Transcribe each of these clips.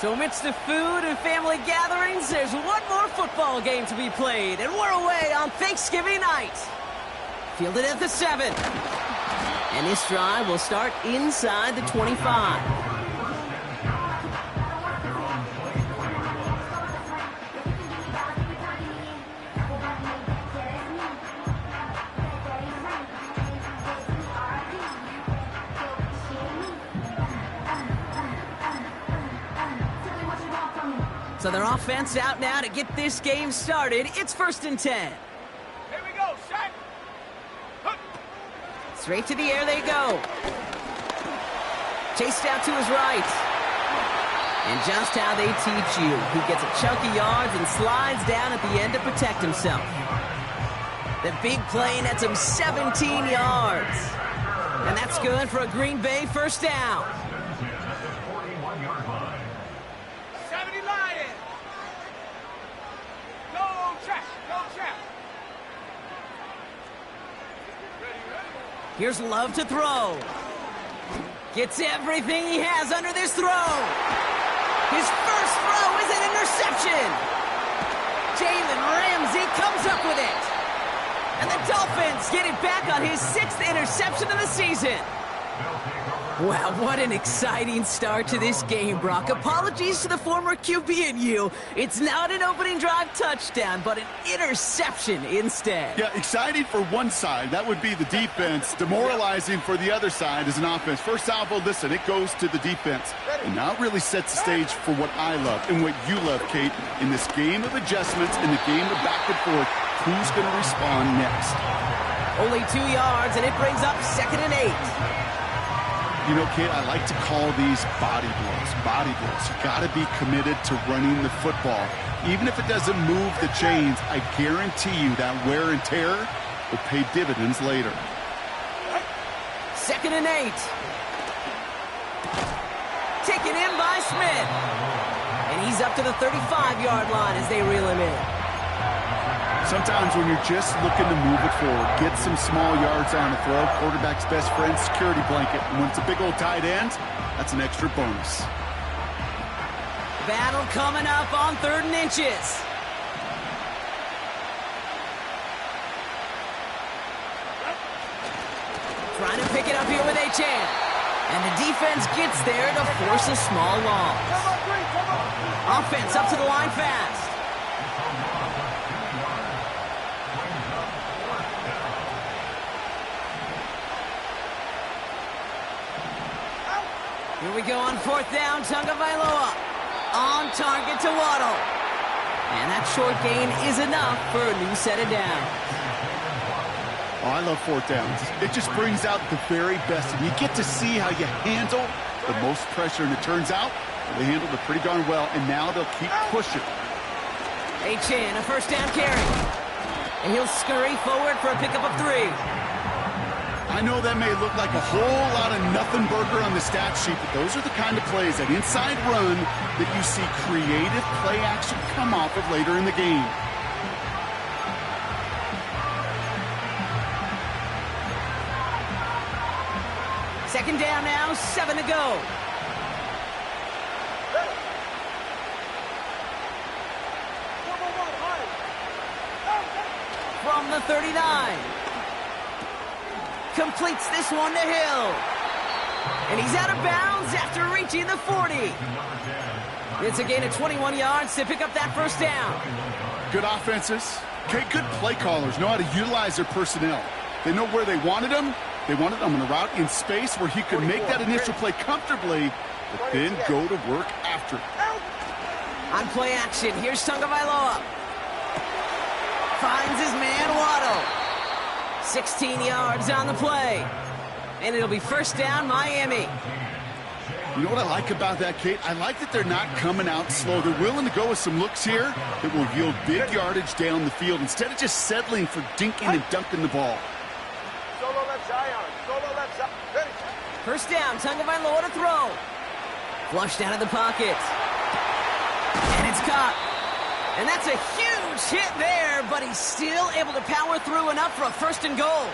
So amidst the food and family gatherings, there's one more football game to be played, and we're away on Thanksgiving night. Fielded at the 7. And this drive will start inside the 25. So their offense out now to get this game started. It's 1st and 10. Here we go, set. Straight to the air they go. Chased out to his right. And just how they teach you. He gets a chunk of yards and slides down at the end to protect himself. The big play nets him 17 yards. And that's good for a Green Bay 1st down. Here's Love to throw. Gets everything he has under this throw. His first throw is an interception. Jalen Ramsey comes up with it. And the Dolphins get it back on his 6th interception of the season. Wow, what an exciting start to this game, Brock. Apologies to the former QB and you. It's not an opening drive touchdown, but an interception instead. Yeah, exciting for one side. That would be the defense. Demoralizing for the other side as an offense. First salvo, listen, it goes to the defense. And now it really sets the stage for what I love and what you love, Kate, in this game of adjustments, in the game of back and forth. Who's going to respond next? Only 2 yards, and it brings up 2nd and 8. You know, Kate, I like to call these body blows. Body blows. You got to be committed to running the football. Even if it doesn't move the chains, I guarantee you that wear and tear will pay dividends later. 2nd and 8. Taken in by Smith. And he's up to the 35-yard line as they reel him in. Sometimes when you're just looking to move it forward, get some small yards on the throw, quarterback's best friend, security blanket. And when it's a big old tight end, that's an extra bonus. Battle coming up on 3rd and inches. Trying to pick it up here with Achane. And the defense gets there to force a small loss. Offense up to the line fast. Here we go on 4th down. Tagovailoa on target to Waddle. And that short gain is enough for a new set of downs. Oh, I love 4th downs. It just brings out the very best. And you get to see how you handle the most pressure. And it turns out they handled it pretty darn well. And now they'll keep pushing. Achane, a 1st down carry. And he'll scurry forward for a pickup of 3. I know that may look like a whole lot of nothing burger on the stat sheet, but those are the kind of plays, that inside run, that you see creative play action come off of later in the game. Second down now, 7 to go. From the 39. Completes this one to Hill. And he's out of bounds after reaching the 40. It's a gain of 21 yards to pick up that 1st down. Good offenses. Okay, good play callers know how to utilize their personnel. They know where they wanted them. They wanted them on a route in space where he could make that initial play comfortably, but then go to work after it. On play action, here's Tagovailoa. Finds his man Waddle. 16 yards on the play. And it'll be 1st down, Miami. You know what I like about that, Kate? I like that they're not coming out slow. They're willing to go with some looks here that will yield big yardage down the field instead of just settling for dinking and dunking the ball. Solo left Zion. Solo left Zion. 1st down, Tagovailoa to throw. Flushed out of the pocket. And it's caught. And that's a huge hit there, but he's still able to power through enough for a 1st and goal.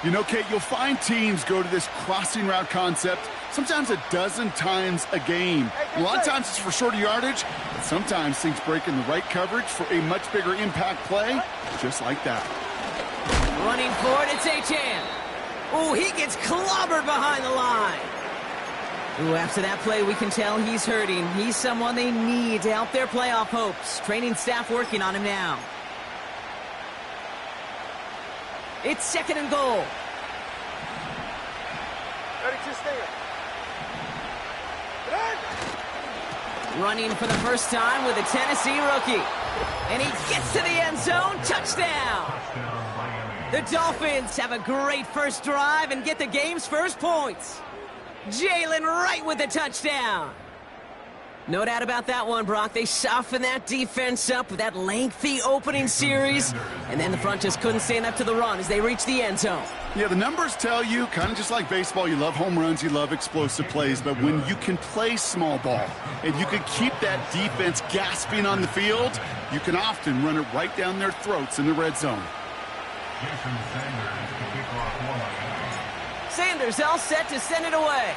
You know, Kate, you'll find teams go to this crossing route concept sometimes a dozen times a game. A lot of times it's for shorter yardage, but sometimes things break in the right coverage for a much bigger impact play, just like that. Running for it, it's Achane. Oh, he gets clobbered behind the line. Ooh, after that play, we can tell he's hurting. He's someone they need to help their playoff hopes. Training staff working on him now. It's 2nd and goal. 32 stinger. Running for the first time with a Tennessee rookie. And he gets to the end zone. Touchdown! The Dolphins have a great first drive and get the game's first points. Jalen Wright with the touchdown. No doubt about that one, Brock. They softened that defense up with that lengthy opening series, and then the front just couldn't stand up to the run as they reached the end zone. Yeah, the numbers tell you, kind of just like baseball, you love home runs, you love explosive plays, but when you can play small ball and you can keep that defense gasping on the field, you can often run it right down their throats in the red zone. Sanders all set to send it away.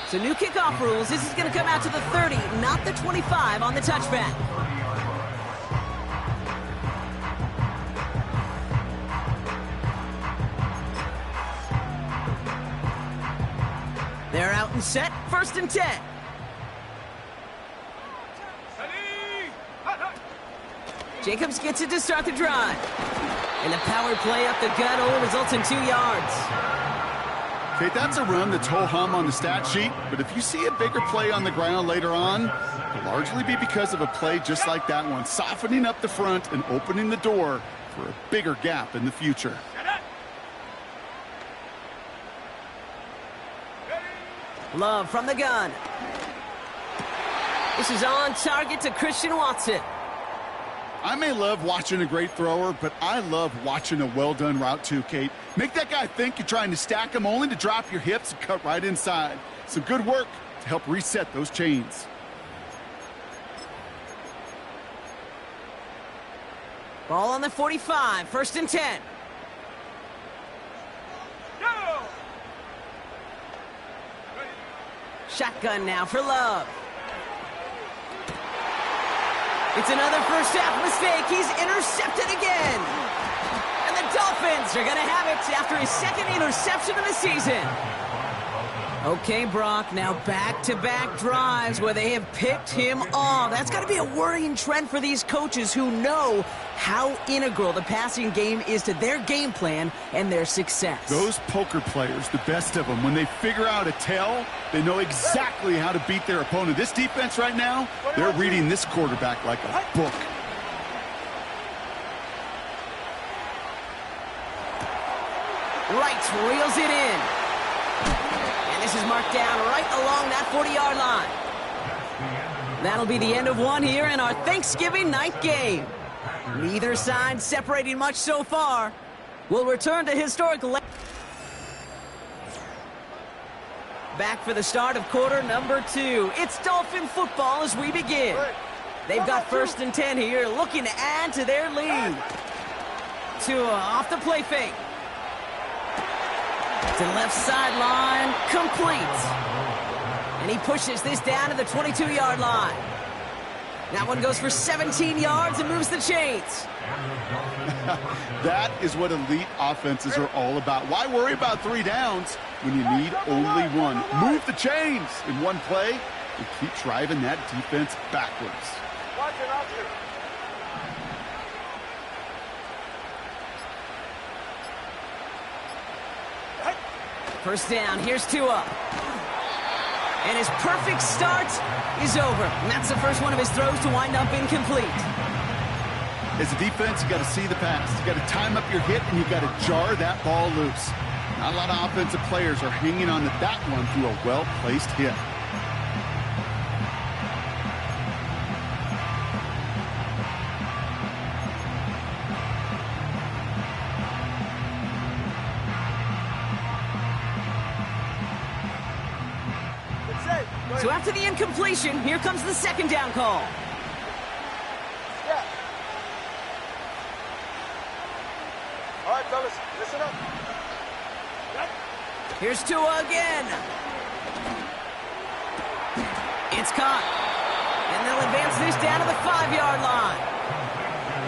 So new kickoff rules. This is going to come out to the 30, not the 25 on the touchback. They're out and set. 1st and 10. Jacobs gets it to start the drive. And the power play up the gut only results in 2 yards. Okay, that's a run that's ho-hum on the stat sheet, but if you see a bigger play on the ground later on, it'll largely be because of a play just like that one, softening up the front and opening the door for a bigger gap in the future. Love from the gun. This is on target to Christian Watson. I may love watching a great thrower, but I love watching a well-done route too, Kate. Make that guy think you're trying to stack him only to drop your hips and cut right inside. Some good work to help reset those chains. Ball on the 45, 1st and 10. Shotgun now for Love. It's another first half mistake. He's intercepted again. And the Dolphins are going to have it after his 2nd interception of the season. Okay, Brock, now back-to-back drives where they have picked him off. That's got to be a worrying trend for these coaches who know how integral the passing game is to their game plan and their success. Those poker players, the best of them, when they figure out a tell, they know exactly how to beat their opponent. This defense right now, they're reading this quarterback like a book. Wright reels it in. And this is marked down right along that 40-yard line. That'll be the end of one here in our Thanksgiving night game. Neither side separating much so far. We'll return to historic. Back for the start of quarter number 2. It's Dolphin football as we begin. They've got 1st and 10 here, looking to add to their lead. Tua off the play fake. To the left sideline, complete. And he pushes this down to the 22-yard line. That one goes for 17 yards and moves the chains. That is what elite offenses are all about. Why worry about 3 downs when you need only one? Move the chains in one play and keep driving that defense backwards. Watch it, watch it. First down, here's Tua. And his perfect start is over. And that's the first one of his throws to wind up incomplete. As a defense, you got to see the pass. You got to time up your hit, and you got to jar that ball loose. Not a lot of offensive players are hanging on to that one through a well-placed hit. Good save. So after the incompletion, here comes the second down call. Yeah. All right, fellas, listen up. Here's Tua again. It's caught. And they'll advance this down to the 5-yard line.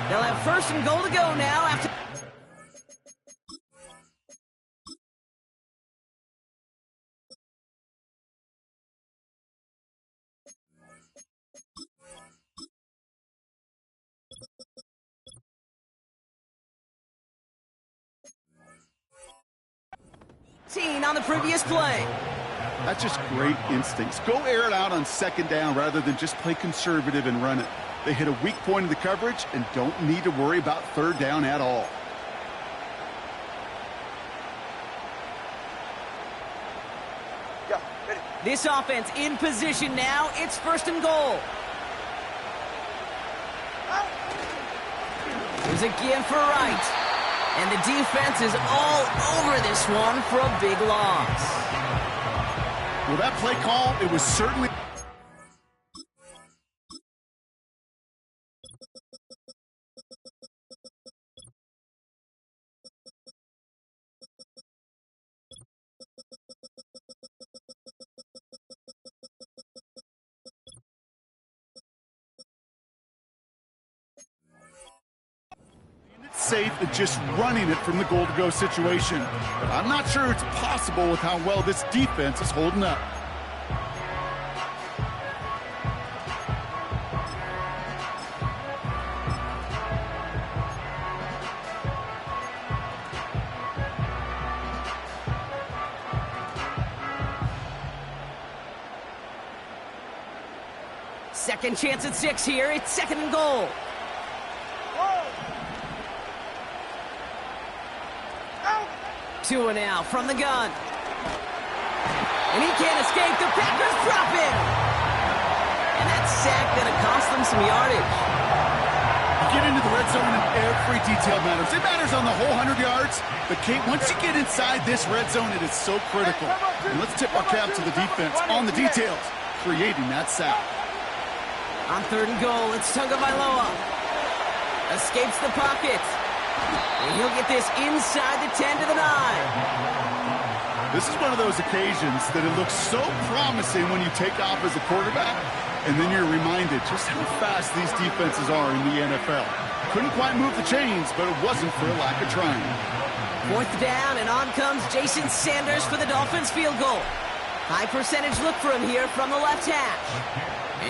They'll have first and goal to go now after... on the previous play. That's just great instincts. Go air it out on second down rather than just play conservative and run it. They hit a weak point in the coverage and don't need to worry about third down at all. Yeah, ready. This offense in position now. It's first and goal. There's a give for right. And the defense is all over this one for a big loss. Well, that play call, it was certainly... safe and just running it from the goal-to-go situation. But I'm not sure it's possible with how well this defense is holding up. Second chance at 6 here. It's second and goal. Tua now from the gun. And he can't escape. The Packers drop him. And that sack gonna cost them some yardage. You get into the red zone and every detail matters. It matters on the whole 100 yards. But Kate, once you get inside this red zone, it is so critical. And let's tip our cap to the defense on the details, creating that sack. On third and goal, it's Tagovailoa. Escapes the pocket. And he'll get this inside the 10 to the 9. This is one of those occasions that it looks so promising when you take off as a quarterback, and then you're reminded just how fast these defenses are in the NFL. Couldn't quite move the chains, but it wasn't for a lack of trying. Fourth down, and on comes Jason Sanders for the Dolphins field goal. High percentage look for him here from the left hash.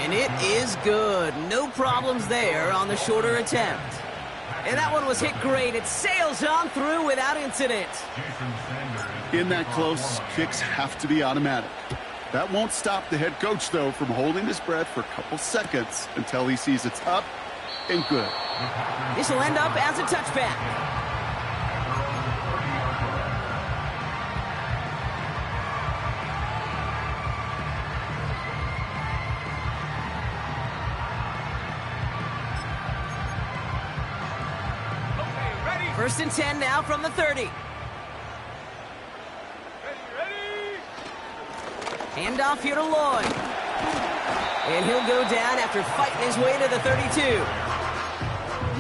And it is good. No problems there on the shorter attempt. And that one was hit great. It sails on through without incident. In that close, kicks have to be automatic. That won't stop the head coach, though, from holding his breath for a couple seconds until he sees it's up and good. This will end up as a touchback. First and 10 now from the 30. Ready. Handoff here to Lloyd. And he'll go down after fighting his way to the 32.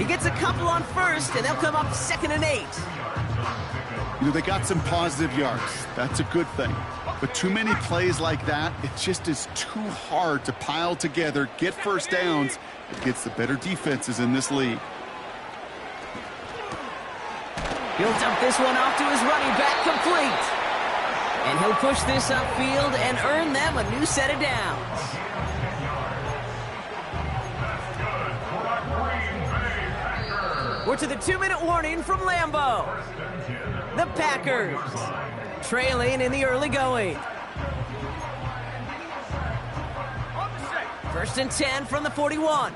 He gets a couple on first, and they'll come up second and 8. You know, they got some positive yards. That's a good thing. But too many plays like that, it just is too hard to pile together, get first downs against the better defenses in this league. He'll dump this one off to his running back, complete. And he'll push this upfield and earn them a new set of downs. We're to the 2-minute warning from Lambeau. The Packers trailing in the early going. First and 10 from the 41.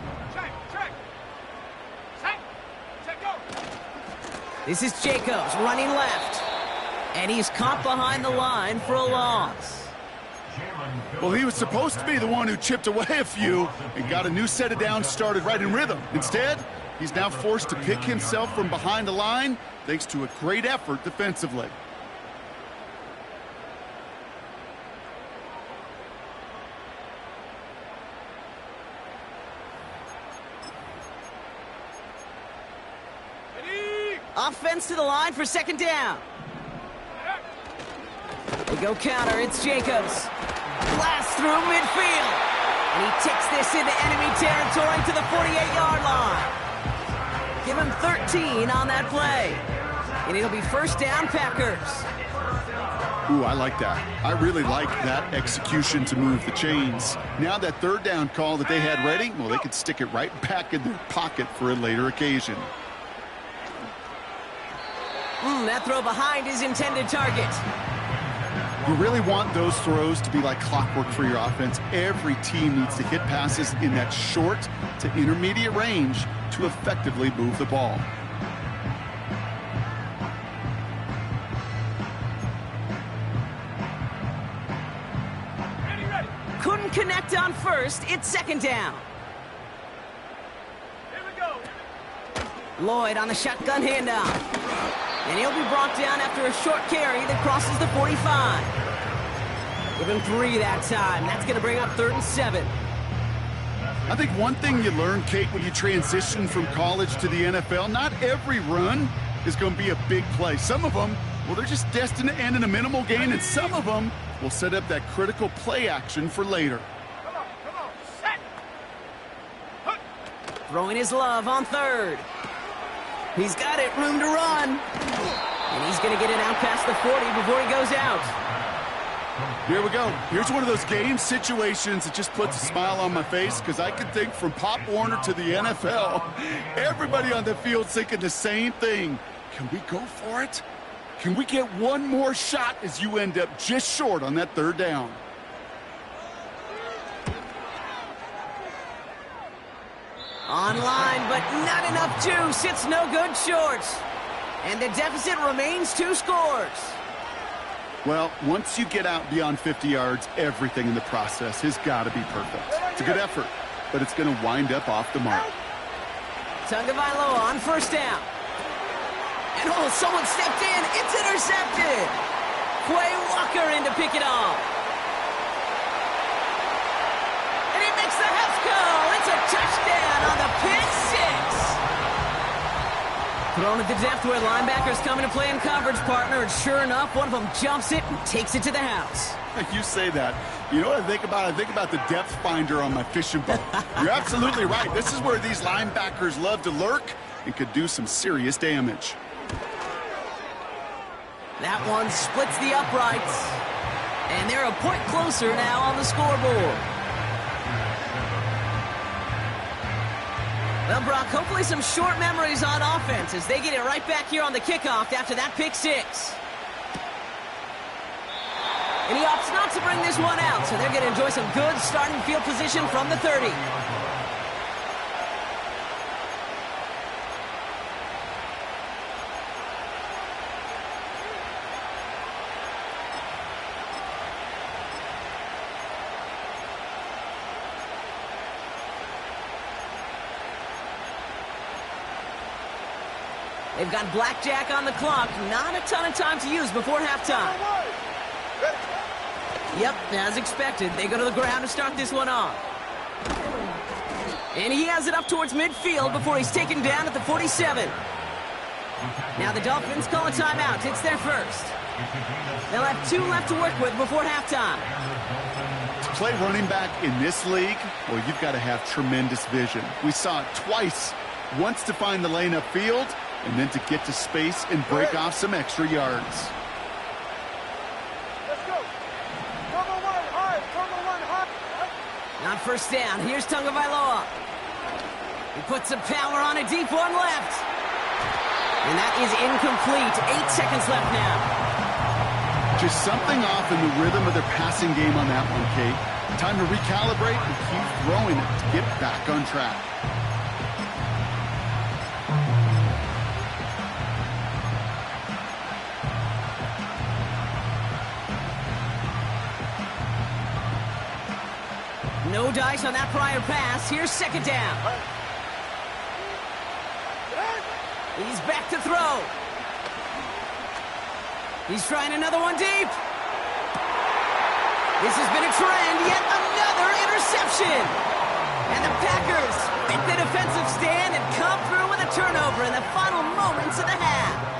This is Jacobs running left. And he's caught behind the line for a loss. Well, he was supposed to be the one who chipped away a few and got a new set of downs started right in rhythm. Instead, he's now forced to pick himself from behind the line thanks to a great effort defensively. Offense to the line for second down. They go counter. It's Jacobs. Blast through midfield. And he takes this into enemy territory to the 48-yard line. Give him 13 on that play. And it'll be first down, Packers. Ooh, I like that. I really like that execution to move the chains. Now that third down call that they had ready, well, they could stick it right back in their pocket for a later occasion. That throw behind his intended target. You really want those throws to be like clockwork for your offense. Every team needs to hit passes in that short to intermediate range to effectively move the ball. Couldn't connect on first. It's second down. Here we go. Lloyd on the shotgun handoff. And he'll be brought down after a short carry that crosses the 45. Give him 3 that time. That's going to bring up 3rd and 7. I think one thing you learn, Kate, when you transition from college to the NFL, not every run is going to be a big play. Some of them, well, they're just destined to end in a minimal gain, and some of them will set up that critical play action for later. Come on, set. Throwing his love on 3rd. He's got it, room to run. And he's going to get it out past the 40 before he goes out. Here we go. Here's one of those game situations that just puts a smile on my face, because I can think from Pop Warner to the NFL, everybody on the field thinking the same thing. Can we go for it? Can we get one more shot as you end up just short on that 3rd down? Online, but not enough juice. It's no good short. And the deficit remains 2 scores. Well, once you get out beyond 50 yards, everything in the process has got to be perfect. It's a good effort, but it's going to wind up off the mark. Tagovailoa on first down. And someone stepped in. It's intercepted. Quay Walker in to pick it off. And he makes the house call. It's a touchdown on the pick 6. Thrown at the depth where linebackers coming to play in coverage, partner. And sure enough, one of them jumps it and takes it to the house. You say that. You know what I think about? I think about the depth finder on my fishing boat. You're absolutely right. This is where these linebackers love to lurk and could do some serious damage. That one splits the uprights. And they're a point closer now on the scoreboard. Well, Brock, hopefully some short memories on offense as they get it right back here on the kickoff after that pick 6. And he opts not to bring this one out, so they're going to enjoy some good starting field position from the 30. They've got blackjack on the clock. Not a ton of time to use before halftime. Yep, as expected. They go to the ground to start this one off. And he has it up towards midfield before he's taken down at the 47. Now the Dolphins call a timeout. It's their first. They'll have 2 left to work with before halftime. To play running back in this league, well, you've got to have tremendous vision. We saw it twice. Once to find the lane upfield, and then to get to space and break off some extra yards. Let's go. Number 1 high. On first down, here's Tagovailoa. He puts some power on a deep one left. And that is incomplete. 8 seconds left now. Just something off in the rhythm of their passing game on that one, Kate. Time to recalibrate and keep throwing it to get back on track. No dice on that prior pass. Here's second down. He's back to throw. He's trying another one deep. This has been a trend. Yet another interception. And the Packers make the defensive stand and come through with a turnover in the final moments of the half.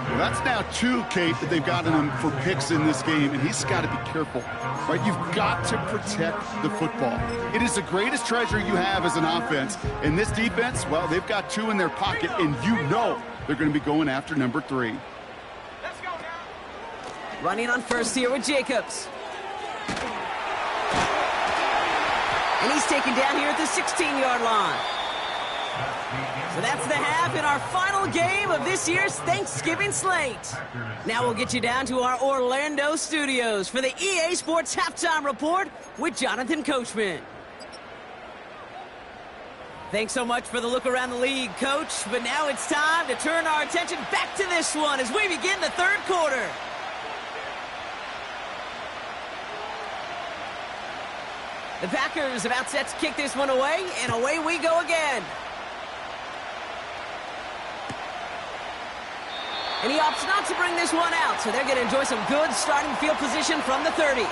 Well, that's now 2, Kate, that they've gotten him for picks in this game, and he's got to be careful, right? You've got to protect the football. It is the greatest treasure you have as an offense. And this defense, well, they've got 2 in their pocket, and you know they're going to be going after number 3. Let's go now. Running on first here with Jacobs. And he's taken down here at the 16-yard line. So that's the half in our final game of this year's Thanksgiving slate. Now we'll get you down to our Orlando studios for the EA Sports Halftime Report with Jonathan Coachman. Thanks so much for the look around the league, Coach. But now it's time to turn our attention back to this one as we begin the third quarter. The Packers about set to kick this one away, and away we go again. And he opts not to bring this one out, so they're going to enjoy some good starting field position from the 30.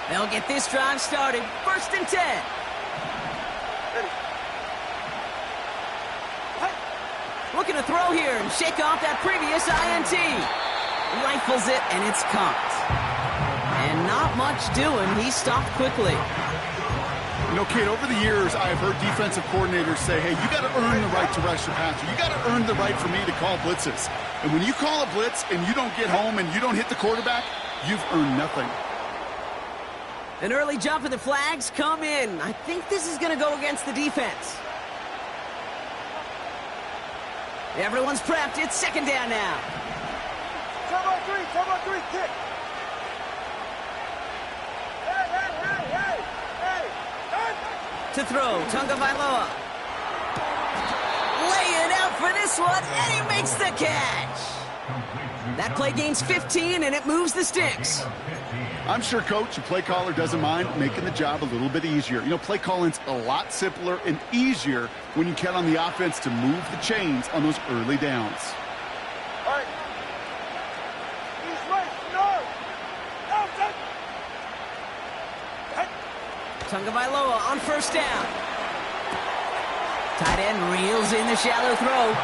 They'll get this drive started. 1st and 10. Looking to throw here and shake off that previous INT. Rifles it, and it's caught. And not much doing. He stopped quickly. You know, Kate, over the years, I've heard defensive coordinators say, hey, you got to earn the right to rush your passer. You got to earn the right for me to call blitzes. And when you call a blitz and you don't get home and you don't hit the quarterback, you've earned nothing. An early jump and the flags come in. I think this is going to go against the defense. Everyone's prepped. It's 2nd down now. Turbo 3, kick. To throw, Tagovailoa. Laying out for this one, and he makes the catch. That play gains 15, and it moves the sticks. I'm sure, Coach, the play caller doesn't mind making the job a little bit easier. You know, play calling's a lot simpler and easier when you count on the offense to move the chains on those early downs. All right. He's right. No. Tagovailoa on 1st down. Tight end reels in the shallow throw.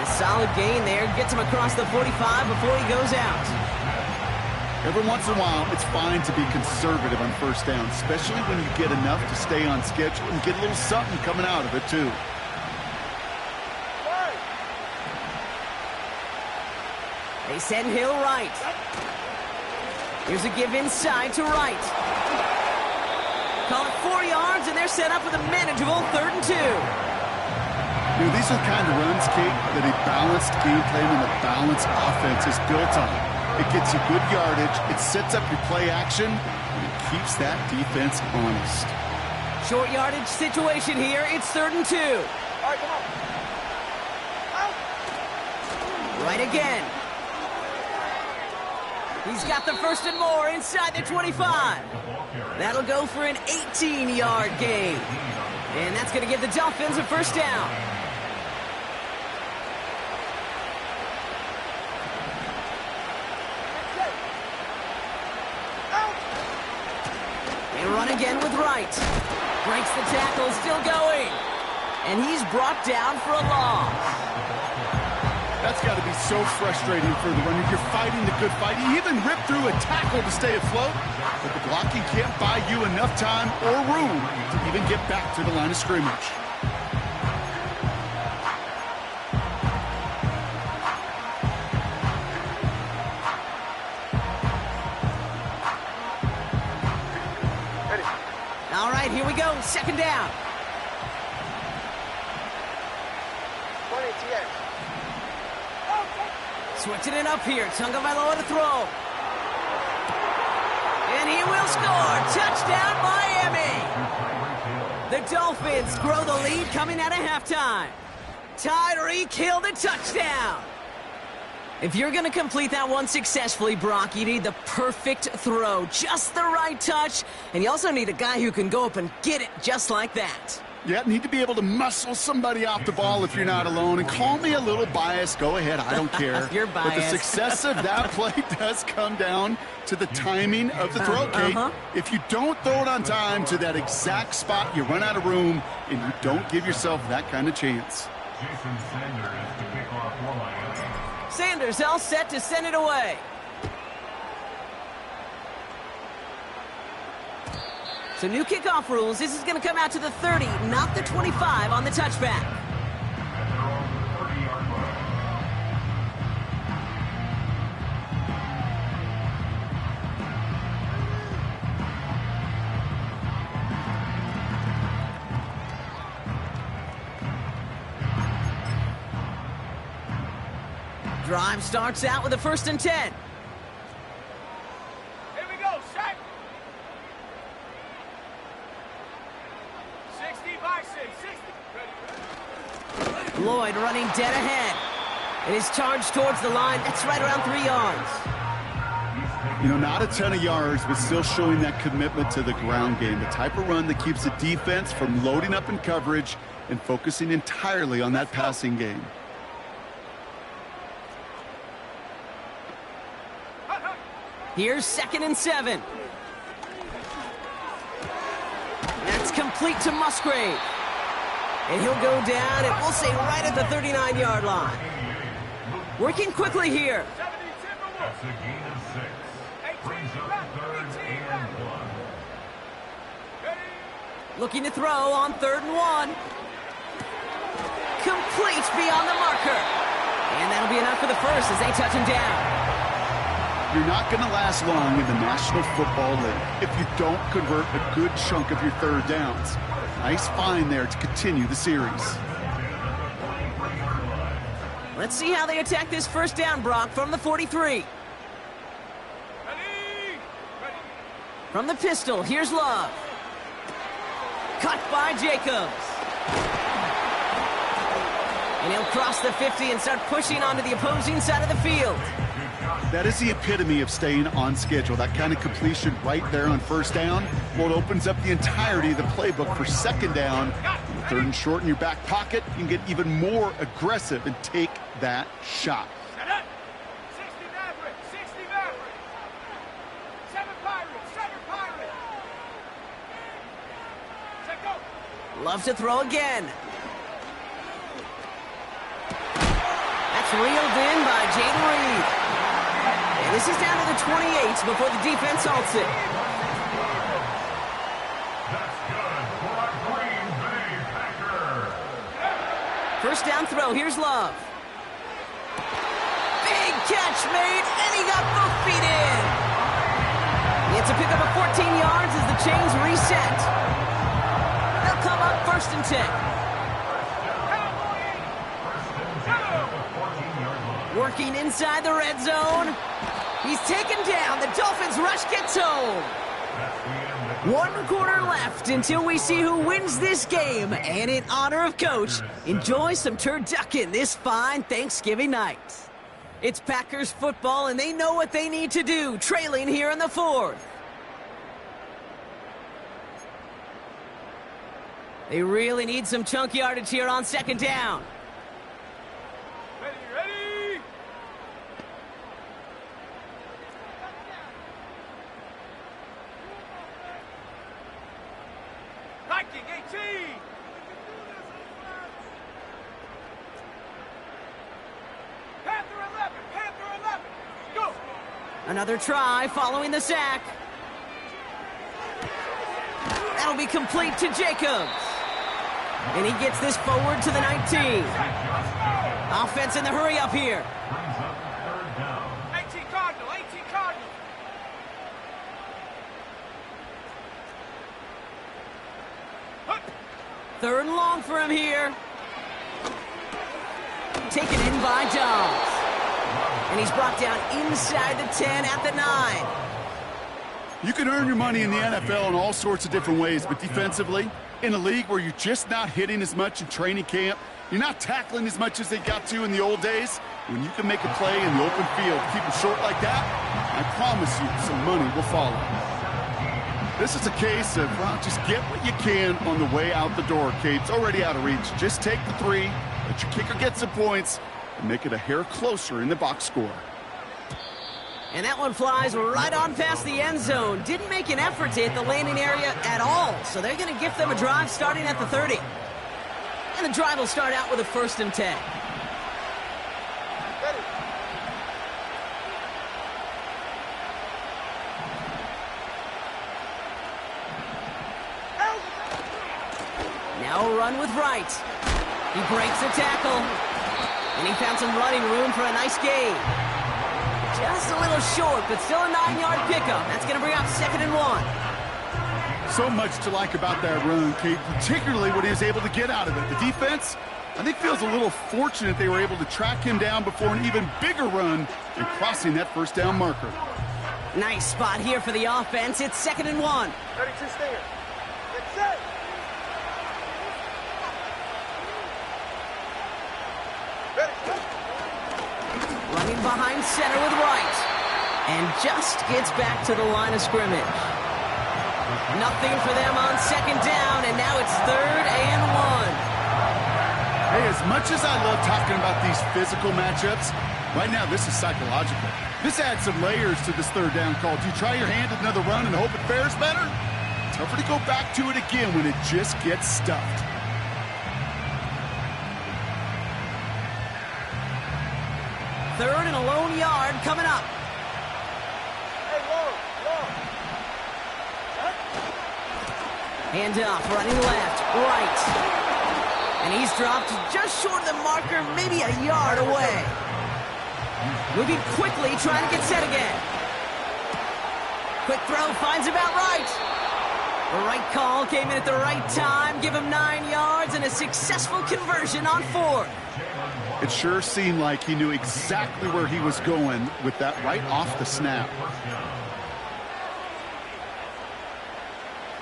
A solid gain there. Gets him across the 45 before he goes out. Every once in a while, it's fine to be conservative on 1st down, especially when you get enough to stay on schedule and get a little something coming out of it, too. They send Hill right. Here's a give inside to right. Call it 4 yards, and they're set up with a manageable 3rd and 2. You know, these are the kind of runs, Kate, that a balanced game plan and a balanced offense is built on. It gets you good yardage, it sets up your play action, and it keeps that defense honest. Short yardage situation here. It's 3rd and 2. All right, come on. Right again. He's got the 1st and more inside the 25. That'll go for an 18-yard gain. And that's going to give the Dolphins a 1st down. They run again with Wright. Breaks the tackle, still going. And he's brought down for a loss. That's got to be so frustrating for the runner. You're fighting the good fight. You even rip through a tackle to stay afloat, but the blocking can't buy you enough time or room to even get back to the line of scrimmage. All right, here we go. 2nd down. 20 TX. Switching it up here. Tagovailoa to throw. And he will score. Touchdown, Miami. The Dolphins grow the lead coming out of halftime. Tyreek Hill the touchdown. If you're going to complete that one successfully, Brock, you need the perfect throw. Just the right touch. And you also need a guy who can go up and get it just like that. Yeah, need to be able to muscle somebody off the ball if you're not alone. And call me a little biased. Go ahead. I don't care. You're biased. But the success of that play does come down to the timing of the throw, Kate. If you don't throw it on time to that exact spot, you run out of room, and you don't give yourself that kind of chance. Jason Sanders to kick off for Miami. Sanders all set to send it away. So new kickoff rules. This is going to come out to the 30, not the 25 on the touchback. And they're on the 30-yard line. Drive starts out with a 1st and 10. Here we go, set. 60 by 6, 60. Lloyd running dead ahead. It is charged towards the line. That's right around 3 yards. You know, not a ton of yards, but still showing that commitment to the ground game. The type of run that keeps the defense from loading up in coverage and focusing entirely on that passing game. Here's 2nd and 7. That's complete to Musgrave. And he'll go down, and we'll say right at the 39-yard line. Working quickly here. That's a gain of 6. Brings up 3rd and 1. Looking to throw on 3rd and 1. Complete beyond the marker. And that'll be enough for the first as they touch him down. You're not going to last long in the National Football League if you don't convert a good chunk of your 3rd downs. Nice find there to continue the series. Let's see how they attack this 1st down, Brock, from the 43. From the pistol, here's Love. Cut by Jacobs. And he'll cross the 50 and start pushing onto the opposing side of the field. That is the epitome of staying on schedule. That kind of completion right there on 1st down. Well, it opens up the entirety of the playbook for 2nd down. 3rd and short in your back pocket, you can get even more aggressive and take that shot. 60 Maverick, 60 Maverick. 7 Pirates, 7 Pirates. Set go. Love to throw again. That's reeled in by Jaden Reed. And this is down to the 28 before the defense halts it. That's good for a Green Bay Packer. 1st down throw, here's Love. Big catch made, and he got both feet in. It's a pickup of 14 yards as the chains reset. They'll come up 1st and 10. Working inside the red zone. He's taken down. The Dolphins rush gets home. 1 quarter left until we see who wins this game. And in honor of Coach, enjoy some turducken this fine Thanksgiving night. It's Packers football, and they know what they need to do, trailing here in the 4th. They really need some chunk yardage here on 2nd down. Ready. Viking 18. Panther 11. Go. Another try following the sack. That'll be complete to Jacobs. And he gets this forward to the 19. Offense in the hurry up here. 18 Cardinal. 3rd and long for him here. Taken in by Dobbs. And he's brought down inside the 10 at the 9. You can earn your money in the NFL in all sorts of different ways, but defensively, in a league where you're just not hitting as much in training camp, you're not tackling as much as they got to in the old days, when you can make a play in the open field, keep them short like that, I promise you some money will follow. This is a case of, well, just get what you can on the way out the door, Kate. It's already out of reach. Just take the 3, let your kicker get some points, and make it a hair closer in the box score. And that one flies right on past the end zone. Didn't make an effort to hit the landing area at all. So they're going to gift them a drive starting at the 30. And the drive will start out with a 1st and 10. Now a run with Wright. He breaks a tackle. And he found some running room for a nice gain. Just a little short, but still a 9-yard pickup. That's going to bring up 2nd and 1. So much to like about that run, Kate, particularly what he was able to get out of it. The defense, I think, feels a little fortunate they were able to track him down before an even bigger run and crossing that 1st down marker. Nice spot here for the offense. It's 2nd and 1. 32 stinger. Get set. Running behind center with Wright. And just gets back to the line of scrimmage. Nothing for them on 2nd down, and now it's 3rd and 1. Hey, as much as I love talking about these physical matchups, right now this is psychological. This adds some layers to this 3rd down call. Do you try your hand at another run and hope it fares better? Tougher to go back to it again when it just gets stuffed. Third and a lone yard coming up. Hey, long. Hand off, running left, right. And he's dropped just short of the marker, maybe a yard away. Moving quickly, trying to get set again. Quick throw, finds about right. The right call came in at the right time, give him 9 yards and a successful conversion on 4th. It sure seemed like he knew exactly where he was going with that right off the snap.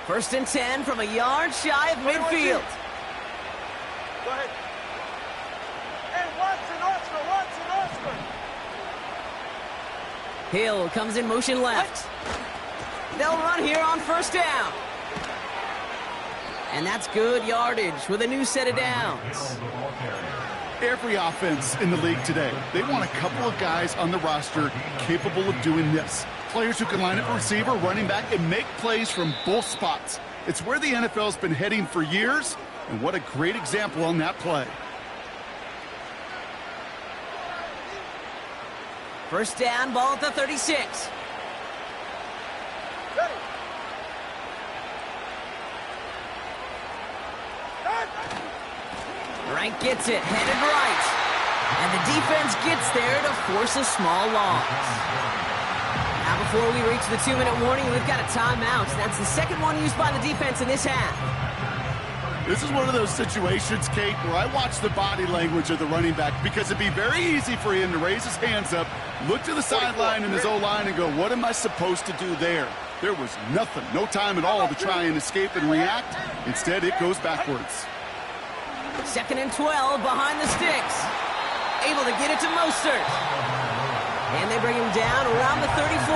1st and 10 from a yard shy of midfield. Go ahead. Hey, Watson. Hill comes in motion left. They'll run here on 1st down. And that's good yardage with a new set of downs. Every offense in the league today, they want a couple of guys on the roster capable of doing this. Players who can line up a receiver, running back, and make plays from both spots. It's where the NFL's been heading for years, and what a great example on that play. 1st down, ball at the 36. Ready. Rank gets it, headed right. And the defense gets there to force a small loss. Now before we reach the 2-minute warning, we've got a timeout. That's the 2nd one used by the defense in this half. This is one of those situations, Kate, where I watch the body language of the running back because it'd be very easy for him to raise his hands up, look to the sideline in his O-line and go, what am I supposed to do there? There was nothing, no time at all to try and escape and react. Instead, it goes backwards. 2nd and 12 behind the sticks. Able to get it to Mostert. And they bring him down around the 34.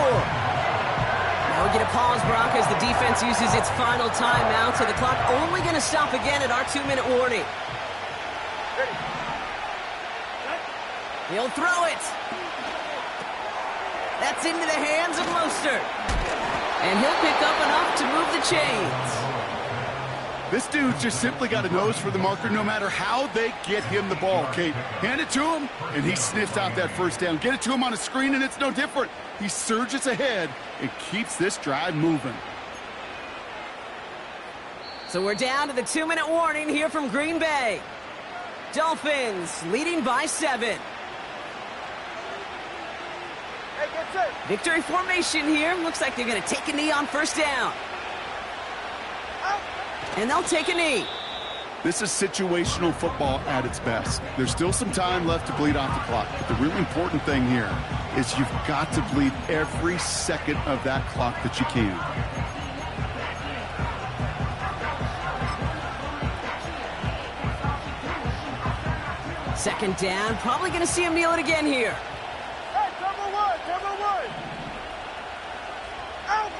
Now we get a pause, Brock, as the defense uses its final timeout, so the clock only going to stop again at our 2-minute warning. He'll throw it. That's into the hands of Mostert. And he'll pick up enough to move the chains. This dude's just simply got a nose for the marker no matter how they get him the ball, Kate. Hand it to him, and he sniffs out that 1st down. Get it to him on a screen, and it's no different. He surges ahead and keeps this drive moving. So we're down to the 2-minute warning here from Green Bay. Dolphins leading by 7. Hey, get set. Victory formation here. Looks like they're going to take a knee on 1st down. And they'll take a knee. This is situational football at its best. There's still some time left to bleed off the clock. But the really important thing here is you've got to bleed every second of that clock that you can. Second down. Probably going to see him kneel it again here. Hey, cover one. Out.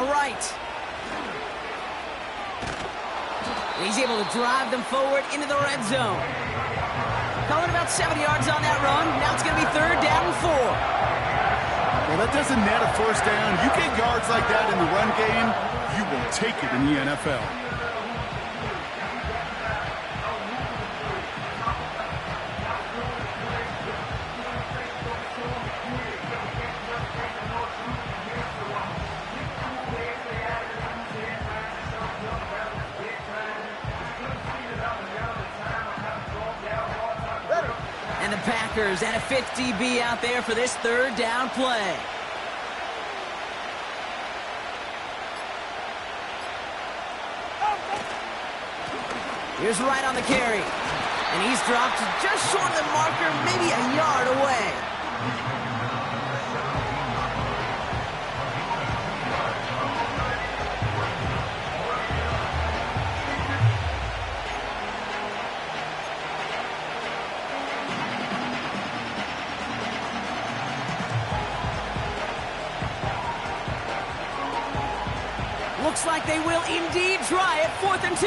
now right. He's able to drive them forward into the red zone. Calling about 7 yards on that run. Now it's going to be 3rd down and 4. Well, that doesn't net a first down. You get yards like that in the run game, you will take it in the NFL. And the Packers at a 50 DB out there for this 3rd down play. Here's Wright on the carry. And he's dropped just short of the marker, maybe a yard away. Looks like they will indeed try it. 4th and 2.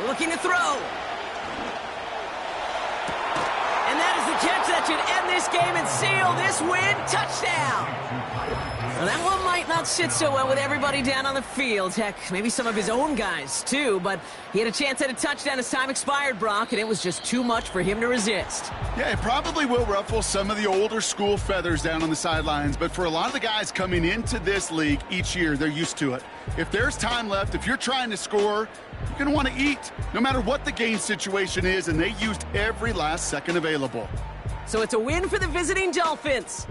Looking to throw. And that is the catch that should end this game and seal this win. Touchdown. Well, that one might not sit so well with everybody down on the field. Heck, maybe some of his own guys, too. But he had a chance at a touchdown as time expired, Brock, and it was just too much for him to resist. Yeah, it probably will ruffle some of the older school feathers down on the sidelines. But for a lot of the guys coming into this league each year, they're used to it. If there's time left, if you're trying to score, you're going to want to eat, no matter what the game situation is, and they used every last second available. So it's a win for the visiting Dolphins.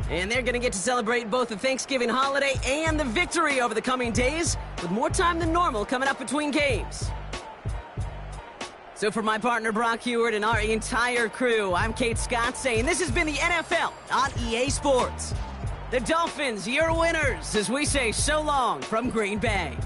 And they're going to get to celebrate both the Thanksgiving holiday and the victory over the coming days, with more time than normal coming up between games. So for my partner Brock Heward and our entire crew, I'm Kate Scott saying this has been the NFL on EA Sports. The Dolphins, your winners, as we say so long from Green Bay.